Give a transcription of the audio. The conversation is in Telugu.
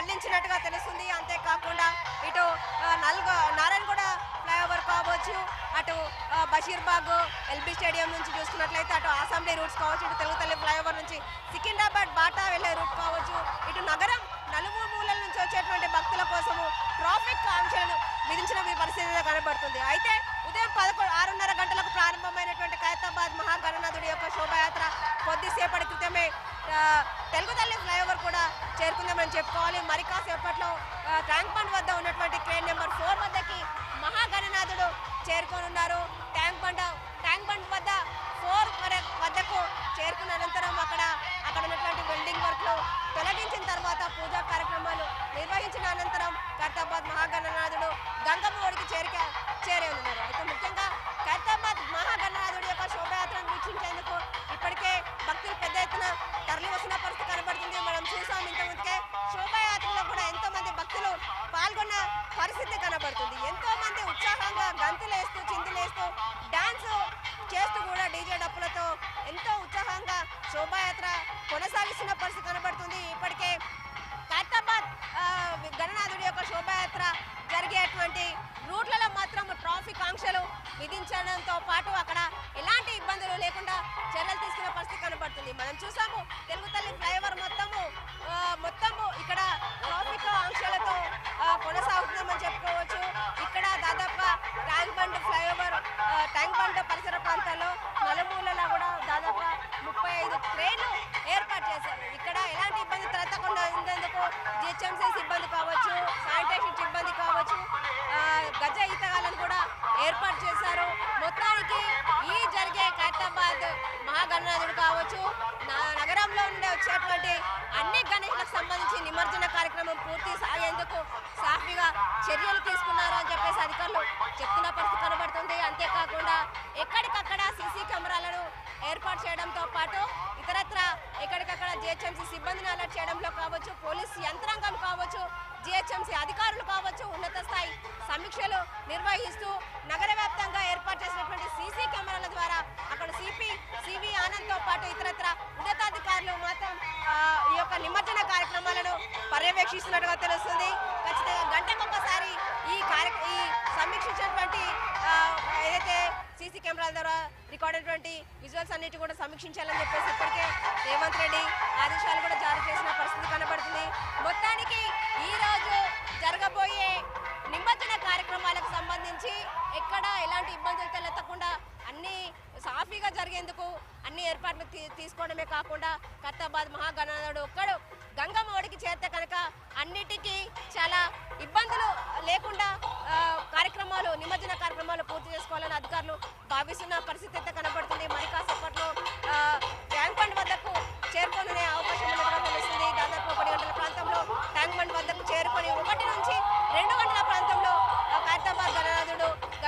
మళ్లించినట్టుగా తెలుస్తుంది. అంతేకాకుండా ఇటు నారాయణగూడ ఫ్లైఓవర్ కావచ్చు, అటు బషీర్బాగ్ ఎల్బీ స్టేడియం నుంచి చూసుకున్నట్లయితే అటు అసెంబ్లీ రూట్స్ కావచ్చు, ఇటు తెలుగుతల్లి ఫ్లైఓవర్ నుంచి సికింద్రాబాద్ బాటా వెళ్లే రూట్ కావచ్చు, ఇటు నగరం నలుమూలల నుంచి వచ్చేటువంటి భక్తుల కోసము ట్రాఫిక్ ఆంక్షలను విధించిన పరిస్థితి కనబడుతుంది. అయితే ఉదయం 6:30 గంటలకు ప్రారంభమైనటువంటి ఖైరతాబాద్ మహాగణనాథుడి యొక్క శోభాయాత్ర కొద్దిసేపటి క్రితమే తెలుగుతల్లి ఫ్లైఓవర్ కూడా చేరుకుందామని చెప్పుకోవాలి. మరి కాసేపట్లో ట్యాంక్ బండ్ వద్ద ఉన్నటువంటి క్రేన్ నెంబర్ 4 వద్దకి మహాగణనాథుడు చేరుకోనున్నారు. ట్యాంక్ బండ్ వద్ద 4 వద్దకు చేరుకున్న అనంతరం అక్కడ ఉన్నటువంటి వెల్డింగ్ వర్క్లు తొలగించిన తర్వాత పూజా కార్యక్రమాలు నిర్వహించిన అనంతరం ఖైరతాబాద్ మహాగణనాథుడు గంగమ్మ ఒడికి చేరే ఉన్నారు. అయితే ముఖ్యంగా ఖైరతాబాద్ మహాగణనాథుడి యొక్క శోభయాత్రను వీక్షించేందుకు ఇప్పటికే భక్తులు పెద్ద ఎత్తున తరలి వస్తున్న పరిస్థితి కనబడుతుంది. మనం చూసాం ఇంతకుముందుకే శోభయాత్రలో కూడా ఎంతో మంది భక్తులు పాల్గొన్న పరిస్థితి కనబడుతుంది. ఎంతో మంది ఉత్సాహంగా గంతులేస్తూ చిందులేస్తూ డాన్స్ చేస్తూ కూడా డీజే డప్పులతో ఎంతో ఉత్సాహంగా శోభాయాత్ర కొనసాగిస్తున్న పరిస్థితి కనబడుతుంది. ఇప్పటికే ఖైరతాబాద్ గణనాథుడి యొక్క శోభాయాత్ర జరిగేటువంటి రూట్లలో మాత్రం ట్రాఫిక్ ఆంక్షలు విధించడంతో పాటు అక్కడ ఎలాంటి ఇబ్బందులు లేకుండా చర్యలు తీసుకున్న పరిస్థితి కనబడుతుంది. మనం చూసాము తెలుగుతల్లి ఫ్లైఓవర్ మొత్తము ఇక్కడ ట్రాఫిక్ ఆంక్షలతో కొనసాగుతుందని చెప్పుకోవచ్చు. ఇక్కడ దాదాపుగా ట్యాంక్ బండ్ పరిసర ప్రాంతాల్లో నలుమూలలా కూడా దాదాపుగా 35 క్రేన్లు ఏర్పాటు చేశారు. ఇక్కడ ఎలాంటి ఇబ్బంది తలెత్తకుండా ఉండేందుకు జిహెచ్ఎంసీ సిబ్బంది కావచ్చు, శానిటేషన్ సిబ్బంది కావచ్చు, గజ ఈతగాలను కూడా ఏర్పాటు చేశారు. మొత్తానికి ఈ జరిగే ఖైరతాబాద్ మహాగణనాథుడు కావచ్చు, నగరంలో ఉండే వచ్చేటువంటి అన్ని గణేష్లకు సంబంధించి నిమజ్జన కార్యక్రమం పూర్తి సాగేందుకు సాఫీగా చర్యలు తీసుకున్నారు అని చెప్పేసి అధికారులు చెప్తున్న పరిస్థితి కనబడుతుంది. అంతేకాకుండా ఎక్కడికక్కడ సీసీ కెమెరాలను ఏర్పాటు చేయడంతో పాటు ఇతరత్ర ఎక్కడికక్కడ జిహెచ్ఎంసీ సిబ్బందిని అలర్ట్ చేయడంలో కావచ్చు, పోలీస్ యంత్రాంగం కావచ్చు, జిహెచ్ఎంసీ అధికారులు కావచ్చు ఉన్నత స్థాయి సమీక్షలు నిర్వహిస్తూ నగర వ్యాప్తంగా ఏర్పాటు చేసినటువంటి సీసీ కెమెరాల ద్వారా అక్కడ సివి ఆనంద్తో పాటు ఇతరత్ర ఉన్నతాధికారులు మాత్రం ఈ యొక్క నిమజ్జన కార్యక్రమాలను పర్యవేక్షిస్తున్నట్టుగా తెలుస్తుంది. ఖచ్చితంగా గంటకొకసారి ఈ సమీక్షించినటువంటి ఏదైతే సీసీ కెమెరాల ద్వారా రికార్డ్ అయినటువంటి విజువల్స్ అన్నిటి కూడా సమీక్షించాలని చెప్పేసి ఇప్పటికే రేవంత్ రెడ్డి ఆదేశాలు కూడా జారీ చేసిన పరిస్థితి కనబడుతుంది. మొత్తానికి ఈ రోజు జరగబోయే నిమజ్జన కార్యక్రమాలకు సంబంధించి ఎక్కడ ఎలాంటి ఇబ్బందులు తలెత్తకుండా అన్ని సాఫీగా జరిగేందుకు అన్ని ఏర్పాట్లు తీసుకోవడమే కాకుండా ఖైరతాబాద్ మహాగణనాథుడు ఒక్కడు గంగమ్మ ఒడికి చేరితే కనుక అన్నిటికీ చాలా ఇబ్బందులు లేకుండా నిమజ్జన కార్యక్రమాలు పూర్తి చేసుకోవాలని అధికారులు భావిస్తున్న పరిస్థితి అయితే కనబడుతుంది. మరి కాసేపట్లో